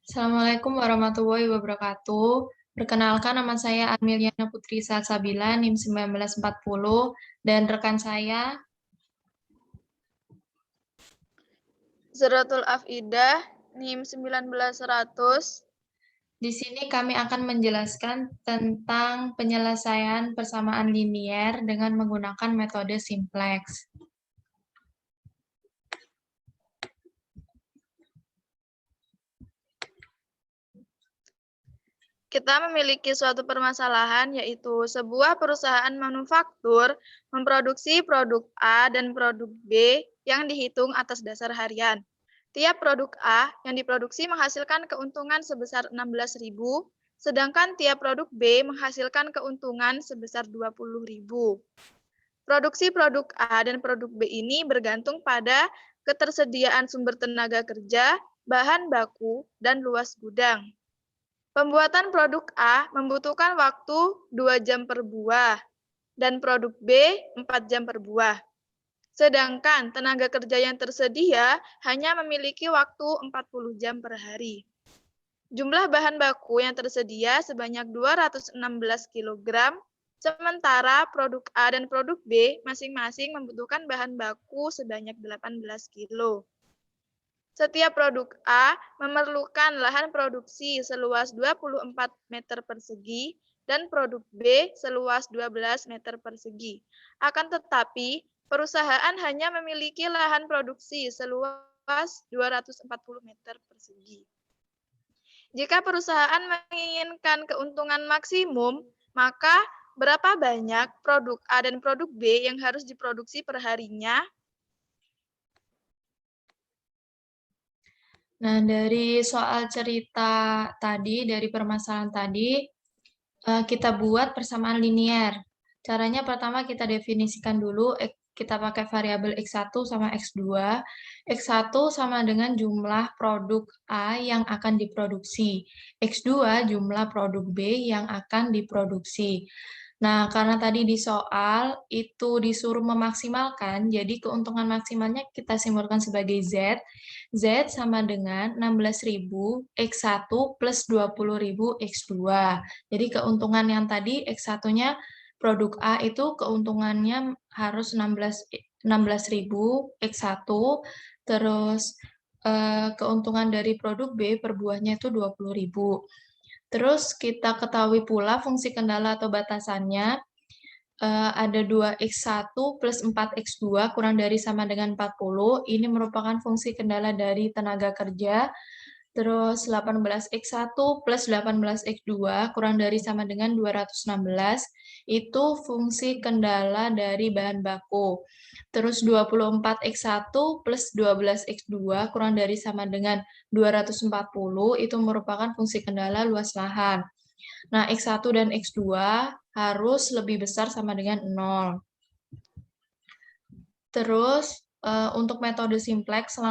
Assalamualaikum warahmatullahi wabarakatuh. Perkenalkan, nama saya Ameliana Putri Salsabila, NIM 1940, dan rekan saya Zaratul Afidah, NIM 1900. di sini kami akan menjelaskan tentang penyelesaian persamaan linier dengan menggunakan metode simplex. Kita memiliki suatu permasalahan, yaitu sebuah perusahaan manufaktur memproduksi produk A dan produk B yang dihitung atas dasar harian. Tiap produk A yang diproduksi menghasilkan keuntungan sebesar 16.000, sedangkan tiap produk B menghasilkan keuntungan sebesar 20.000. Produksi produk A dan produk B ini bergantung pada ketersediaan sumber tenaga kerja, bahan baku, dan luas gudang. Pembuatan produk A membutuhkan waktu 2 jam per buah, dan produk B 4 jam per buah. Sedangkan tenaga kerja yang tersedia hanya memiliki waktu 40 jam per hari. Jumlah bahan baku yang tersedia sebanyak 216 kg, sementara produk A dan produk B masing-masing membutuhkan bahan baku sebanyak 18 kg. Setiap produk A memerlukan lahan produksi seluas 24 meter persegi dan produk B seluas 12 meter persegi. Akan tetapi, perusahaan hanya memiliki lahan produksi seluas 240 meter persegi. Jika perusahaan menginginkan keuntungan maksimum, maka berapa banyak produk A dan produk B yang harus diproduksi perharinya? Nah, dari soal cerita tadi, dari permasalahan tadi, kita buat persamaan linier. Caranya pertama kita definisikan dulu, kita pakai variabel X1 sama X2. X1 sama dengan jumlah produk A yang akan diproduksi. X2 jumlah produk B yang akan diproduksi. Nah, karena tadi di soal itu disuruh memaksimalkan, jadi keuntungan maksimalnya kita simpulkan sebagai Z. Z sama dengan 16.000 X1 plus 20.000 X2. Jadi keuntungan yang tadi X1-nya produk A itu keuntungannya harus 16.000 X1, terus keuntungan dari produk B per buahnya itu 20.000. Terus kita ketahui pula fungsi kendala atau batasannya, ada 2x1 plus 4x2 kurang dari sama dengan 40. Ini merupakan fungsi kendala dari tenaga kerja. Terus 18x1 plus 18x2 kurang dari sama dengan 216. Itu fungsi kendala dari bahan baku. Terus 24x1 plus 12x2 kurang dari sama dengan 240. Itu merupakan fungsi kendala luas lahan. Nah, X1 dan X2 harus lebih besar sama dengan 0. Terus, untuk metode simplex,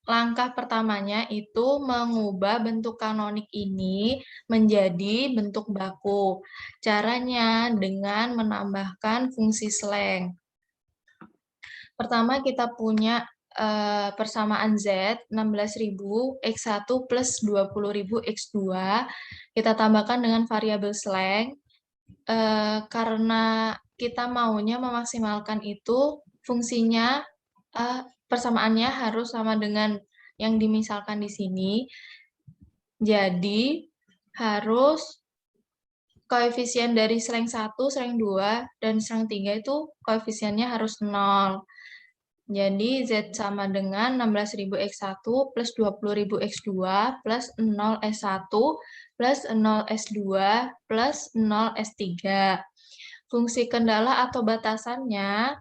langkah pertamanya itu mengubah bentuk kanonik ini menjadi bentuk baku. Caranya dengan menambahkan fungsi slang. Pertama kita punya persamaan Z 16.000 X1 plus 20.000 X2. Kita tambahkan dengan variabel slang. Karena kita maunya memaksimalkan itu, fungsinya persamaannya harus sama dengan yang dimisalkan di sini. Jadi harus koefisien dari slang 1, slang 2, dan slang 3 itu koefisiennya harus 0. Jadi Z sama dengan 16.000 X1 plus 20.000 X2 plus 0 S1 plus 0 S2 plus 0 S3. Fungsi kendala atau batasannya,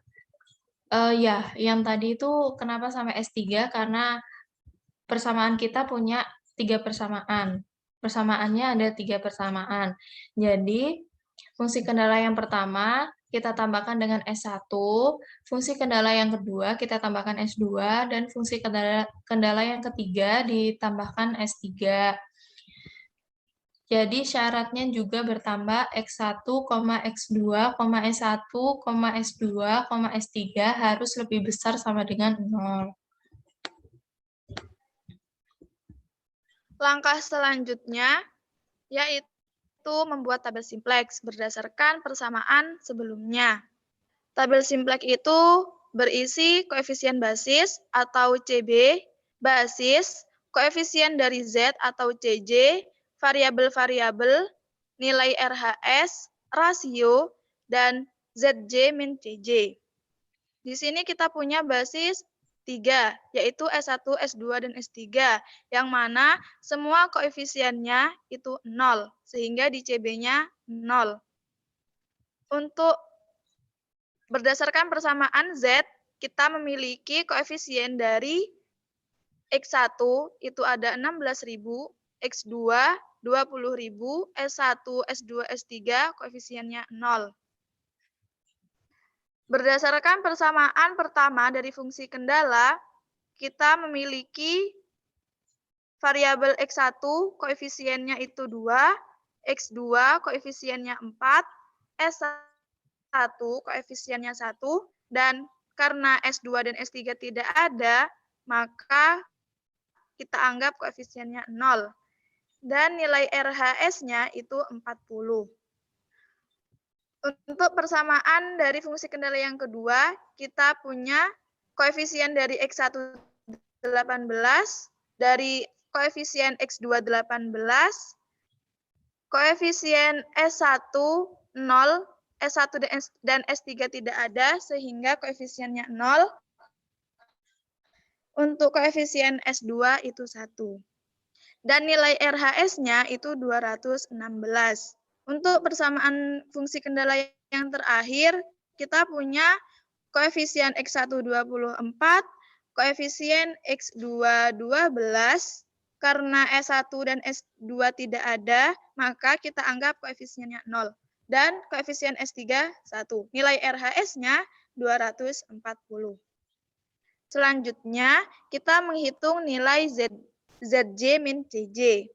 ya yang tadi itu kenapa sampai S3? Karena persamaan kita punya 3 persamaan. Persamaannya ada 3 persamaan. Jadi fungsi kendala yang pertama kita tambahkan dengan S1, fungsi kendala yang kedua kita tambahkan S2, dan fungsi kendala yang ketiga ditambahkan S3. Jadi syaratnya juga bertambah X1, X2, S1, S2, S3 harus lebih besar sama dengan 0. Langkah selanjutnya yaitu membuat tabel simplex berdasarkan persamaan sebelumnya. Tabel simplex itu berisi koefisien basis atau CB, basis, koefisien dari Z atau CJ, variabel-variabel, nilai RHS, rasio, dan ZJ min CJ. Di sini kita punya basis 3, yaitu S1, S2, dan S3, yang mana semua koefisiennya itu 0, sehingga di CB-nya 0. Untuk berdasarkan persamaan Z, kita memiliki koefisien dari X1 itu ada 16.000, X2 20.000, S1, S2, S3 koefisiennya 0. Berdasarkan persamaan pertama dari fungsi kendala, kita memiliki variabel X1 koefisiennya itu 2, X2 koefisiennya 4, S1 koefisiennya 1, dan karena S2 dan S3 tidak ada, maka kita anggap koefisiennya 0. Dan nilai RHS-nya itu 40. Untuk persamaan dari fungsi kendala yang kedua, kita punya koefisien dari X1 18, dari koefisien X2 18, koefisien S1 0, S1 dan S3 tidak ada, sehingga koefisiennya 0. Untuk koefisien S2 itu 1. Dan nilai RHS-nya itu 216. Untuk persamaan fungsi kendala yang terakhir, kita punya koefisien X1 24, koefisien X2 12, karena S1 dan S2 tidak ada, maka kita anggap koefisiennya 0. Dan koefisien S3 1. Nilai RHS-nya 240. Selanjutnya, kita menghitung nilai ZJ min CJ.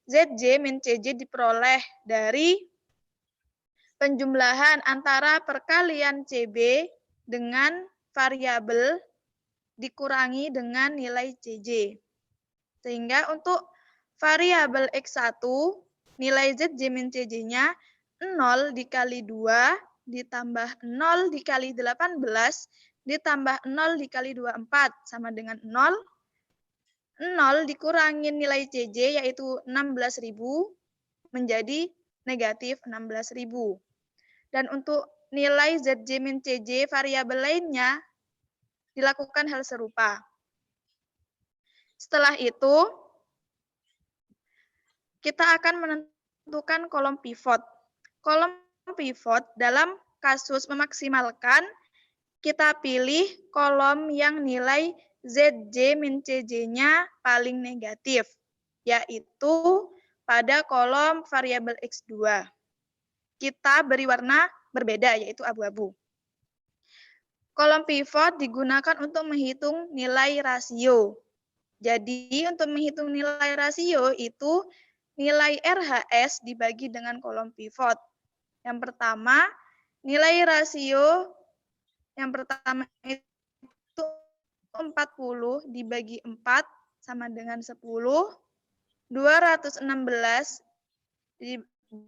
ZJ min CJ diperoleh dari penjumlahan antara perkalian CB dengan variabel dikurangi dengan nilai CJ. Sehingga untuk variabel X1, nilai ZJ min CJ-nya 0 dikali 2 ditambah 0 dikali 18 ditambah 0 dikali 24 sama dengan 0. 0 dikurangi nilai CJ yaitu 16.000 menjadi negatif 16.000. Dan untuk nilai ZJ min CJ variabel lainnya dilakukan hal serupa. Setelah itu, kita akan menentukan kolom pivot. Kolom pivot dalam kasus memaksimalkan, kita pilih kolom yang nilai ZJ min CJ-nya paling negatif, yaitu pada kolom variabel X2. Kita beri warna berbeda, yaitu abu-abu. Kolom pivot digunakan untuk menghitung nilai rasio. Jadi, untuk menghitung nilai rasio itu nilai RHS dibagi dengan kolom pivot. Yang pertama, nilai rasio yang pertama itu 40 dibagi 4 sama dengan 10. 216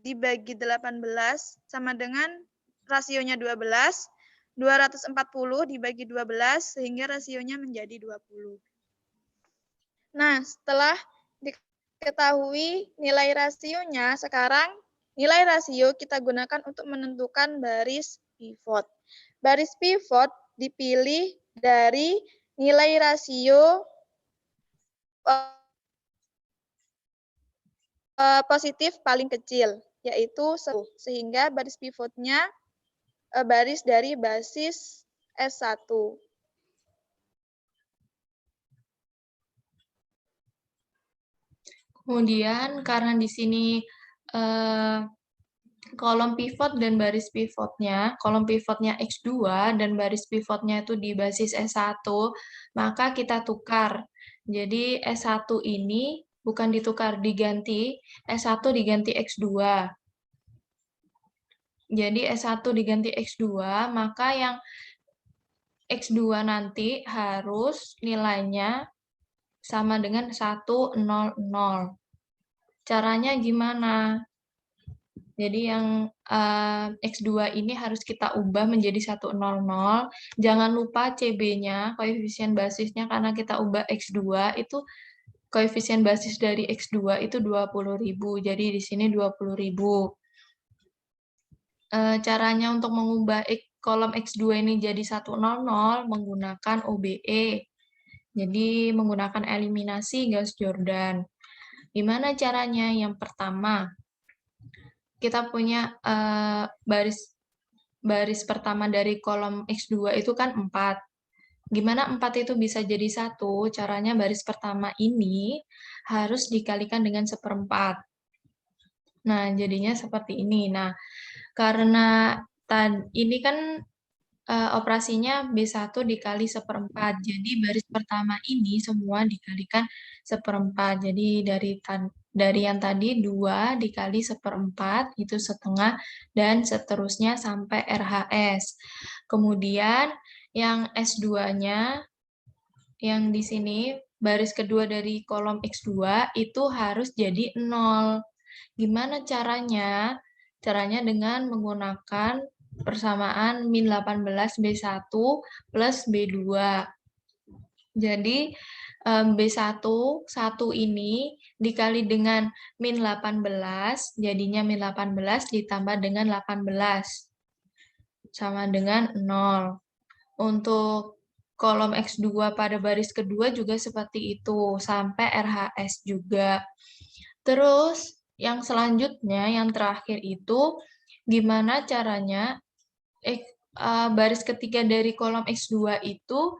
dibagi 18 sama dengan rasionya 12. 240 dibagi 12 sehingga rasionya menjadi 20. Nah, setelah diketahui nilai rasionya, sekarang nilai rasio kita gunakan untuk menentukan baris pivot. Baris pivot dipilih dari nilai rasio positif paling kecil, yaitu 10. Sehingga baris pivotnya baris dari basis S1. Kemudian karena di sini kolom pivot dan baris pivotnya, kolom pivotnya X2 dan baris pivotnya itu di basis S1, maka kita tukar. Jadi S1 ini bukan ditukar, diganti, S1 diganti X2. Jadi S1 diganti X2, maka yang X2 nanti harus nilainya sama dengan 100. Caranya gimana? Jadi yang X2 ini harus kita ubah menjadi 100. Jangan lupa CB-nya, koefisien basisnya, karena kita ubah X2 itu koefisien basis dari X2 itu 20.000. Jadi di sini 20.000. Caranya untuk mengubah kolom X2 ini jadi 100 menggunakan OBE. Jadi menggunakan eliminasi Gauss-Jordan. Gimana caranya? Yang pertama, kita punya baris pertama dari kolom X2 itu kan 4. Gimana 4 itu bisa jadi 1? Caranya baris pertama ini harus dikalikan dengan 1/4. Nah, jadinya seperti ini. Nah, karena ini kan operasinya B1 dikali 1/4. Jadi baris pertama ini semua dikalikan 1/4. Jadi dari yang tadi 2 dikali 1/4 itu setengah dan seterusnya sampai RHS. Kemudian yang S2-nya yang di sini baris kedua dari kolom X2 itu harus jadi 0. Gimana caranya? Caranya dengan menggunakan persamaan min 18 B1 plus B2. Jadi B1, 1 ini dikali dengan min 18, jadinya min 18 ditambah dengan 18. Sama dengan 0. Untuk kolom X2 pada baris kedua juga seperti itu, sampai RHS juga. Terus, yang selanjutnya, yang terakhir itu, gimana caranya baris ketiga dari kolom X2 itu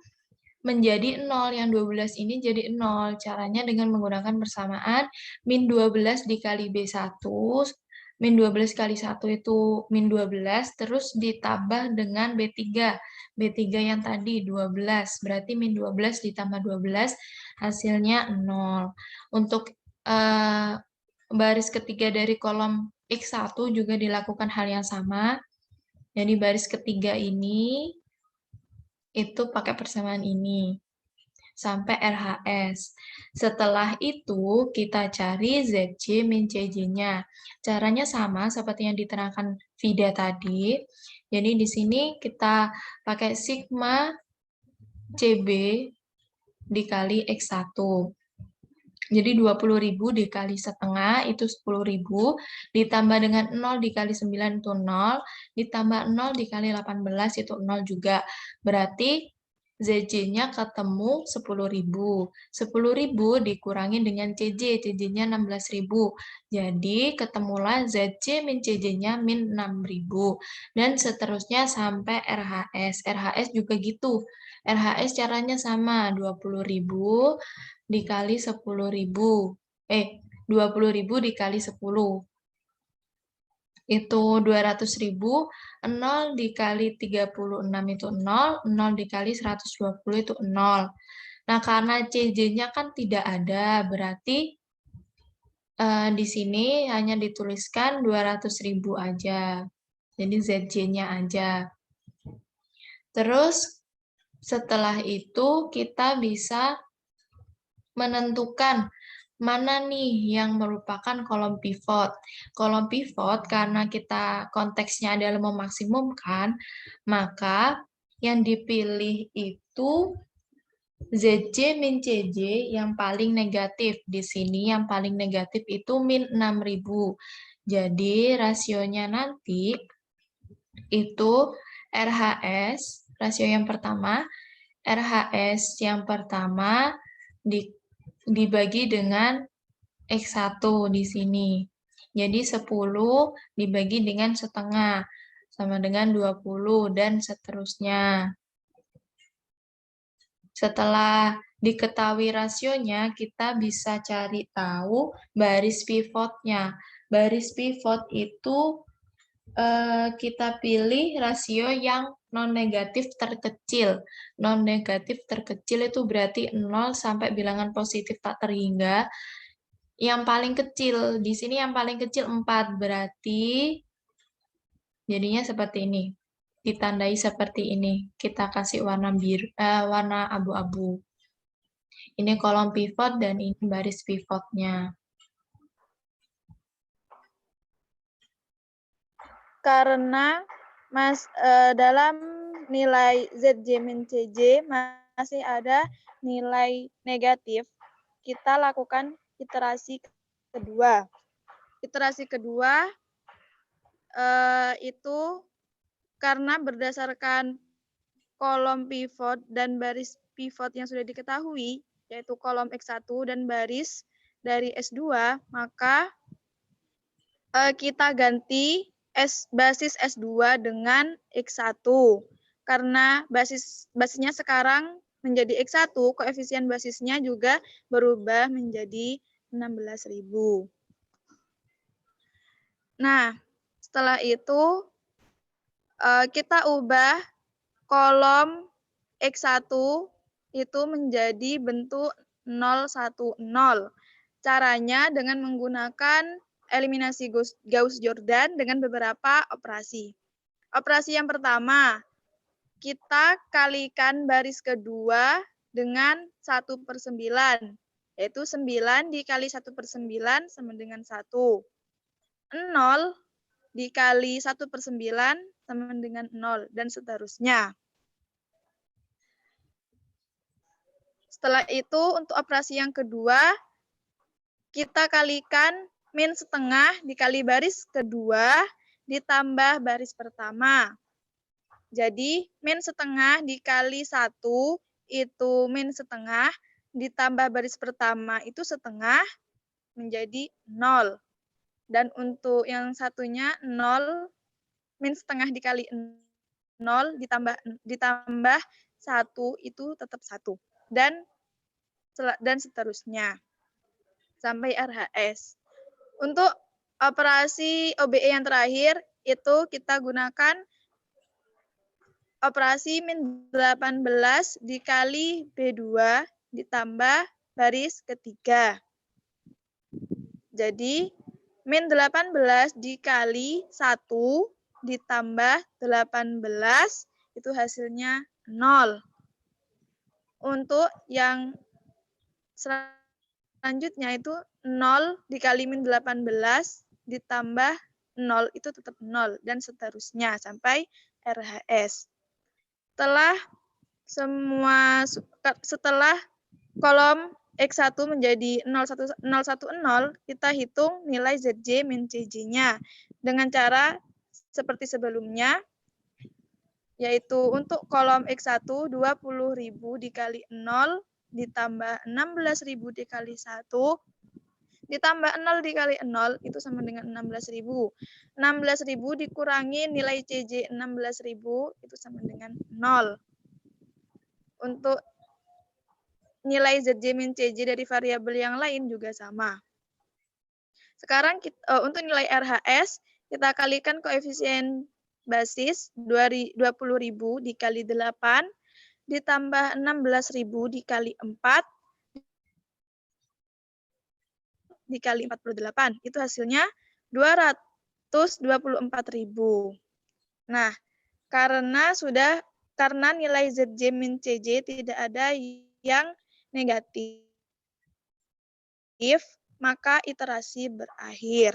menjadi 0, yang 12 ini jadi 0. Caranya dengan menggunakan persamaan min 12 dikali B1, min 12 kali 1 itu min 12, terus ditambah dengan B3. B3 yang tadi 12, berarti min 12 ditambah 12, hasilnya 0. Untuk baris ketiga dari kolom X1 juga dilakukan hal yang sama. Jadi baris ketiga ini itu pakai persamaan ini sampai RHS. Setelah itu kita cari ZC min CJ-nya. Caranya sama seperti yang diterangkan Vida tadi. Jadi di sini kita pakai sigma CB dikali X1. Jadi 20.000 dikali setengah itu 10.000, ditambah dengan 0 dikali 9 itu 0, ditambah 0 dikali 18 itu 0 juga. Berarti ZC-nya ketemu 10.000. 10.000 dikurangi dengan CJ, CJ-nya 16.000. Jadi ketemulah ZC min CJ-nya min 6.000. Dan seterusnya sampai RHS. RHS juga gitu. RHS caranya sama, 20.000 dikali 10.000. 20.000 dikali 10. Itu 200.000, 0 dikali 36 itu 0, 0 dikali 120 itu 0. Nah, karena CJ-nya kan tidak ada, berarti di sini hanya dituliskan 200.000 aja. Jadi ZJ-nya aja. Terus, setelah itu kita bisa menentukan mana nih yang merupakan kolom pivot. Kolom pivot karena kita konteksnya adalah memaksimumkan, maka yang dipilih itu ZC min CJ yang paling negatif. Di sini yang paling negatif itu min 6.000. Jadi rasionya nanti itu RHS, rasio yang pertama, RHS yang pertama dibagi dengan X1 di sini. Jadi 10 dibagi dengan setengah, sama dengan 20, dan seterusnya. Setelah diketahui rasionya, kita bisa cari tahu baris pivotnya. Baris pivot itu kita pilih rasio yang non-negatif terkecil. Non-negatif terkecil itu berarti 0 sampai bilangan positif tak terhingga. Yang paling kecil, di sini yang paling kecil 4, berarti jadinya seperti ini. Ditandai seperti ini. Kita kasih warna biru, warna abu-abu. Ini kolom pivot dan ini baris pivotnya. Karena dalam nilai ZJ min CJ masih ada nilai negatif, kita lakukan iterasi kedua. Iterasi kedua itu karena berdasarkan kolom pivot dan baris pivot yang sudah diketahui, yaitu kolom X1 dan baris dari S2, maka kita ganti basis S2 dengan X1. Karena basisnya sekarang menjadi X1, koefisien basisnya juga berubah menjadi 16.000. Nah, setelah itu kita ubah kolom X1 itu menjadi bentuk 010. Caranya dengan menggunakan eliminasi Gauss-Jordan dengan beberapa operasi. Operasi yang pertama, kita kalikan baris kedua dengan 1/9, yaitu 9 dikali 1/9 sama dengan 1. 0 dikali 1/9 sama dengan 0, dan seterusnya. Setelah itu, untuk operasi yang kedua, kita kalikan min setengah dikali baris kedua ditambah baris pertama. Jadi, min setengah dikali 1 itu min setengah, ditambah baris pertama itu setengah, menjadi 0. Dan untuk yang satunya 0, min setengah dikali 0 ditambah 1 itu tetap 1. Dan seterusnya sampai RHS. Untuk operasi OBE yang terakhir itu kita gunakan operasi min 18 dikali B2 ditambah baris ketiga. Jadi min 18 dikali 1 ditambah 18 itu hasilnya 0. Untuk yang selanjutnya itu 0 dikali min 18 ditambah 0 itu tetap 0, dan seterusnya sampai RHS. Setelah kolom X1 menjadi 010, kita hitung nilai ZJ min CJ-nya dengan cara seperti sebelumnya, yaitu untuk kolom X1 20.000 dikali 0 ditambah 16.000 dikali 1 ditambah 0 dikali 0 itu sama dengan 16.000. 16.000 dikurangi nilai CJ 16.000 itu sama dengan 0. Untuk nilai ZJ min CJ dari variabel yang lain juga sama. Sekarang untuk nilai RHS, kita kalikan koefisien basis 20.000 dikali 8 ditambah 16.000 dikali 4 dikali 48. Itu hasilnya 224.000. Nah, karena nilai ZJ min CJ tidak ada yang negatif, maka iterasi berakhir.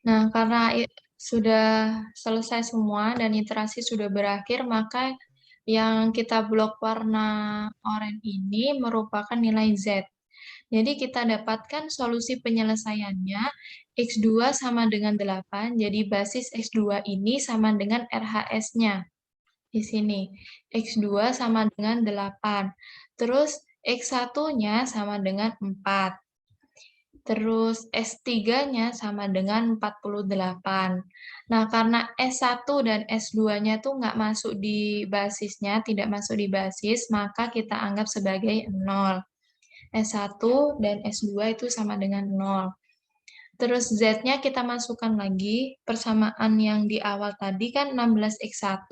Nah, karena sudah selesai semua dan iterasi sudah berakhir, maka yang kita blok warna oranye ini merupakan nilai Z. Jadi kita dapatkan solusi penyelesaiannya X2 sama dengan 8, jadi basis X2 ini sama dengan RHS-nya. Di sini, X2 sama dengan 8. Terus X1-nya sama dengan 4. Terus S3-nya sama dengan 48. Nah, karena S1 dan S2-nya tuh nggak masuk di basisnya, tidak masuk di basis, maka kita anggap sebagai 0. S1 dan S2 itu sama dengan 0. Terus Z-nya kita masukkan lagi, persamaan yang di awal tadi kan 16X1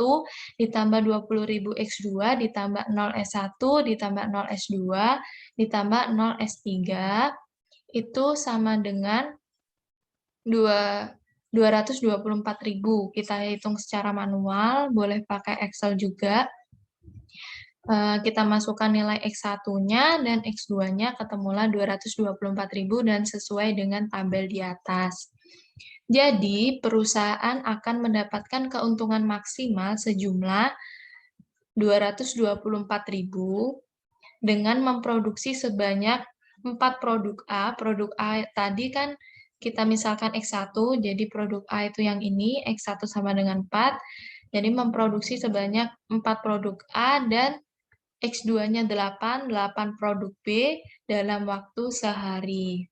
ditambah 20.000 X2 ditambah 0 S1 ditambah 0 S2 ditambah 0 S3 itu sama dengan 2 224.000. Kita hitung secara manual, boleh pakai Excel juga. Kita masukkan nilai X1-nya dan X2-nya, ketemulah 224.000 dan sesuai dengan tabel di atas. Jadi, perusahaan akan mendapatkan keuntungan maksimal sejumlah 224.000 dengan memproduksi sebanyak 4 produk A. Produk A tadi kan kita misalkan X1, jadi produk A itu yang ini, X1 sama dengan 4, jadi memproduksi sebanyak 4 produk A dan X2-nya 8 produk B dalam waktu sehari.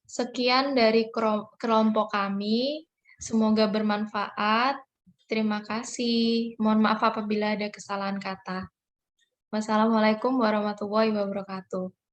Sekian dari kelompok kami, semoga bermanfaat. Terima kasih. Mohon maaf apabila ada kesalahan kata. Wassalamualaikum warahmatullahi wabarakatuh.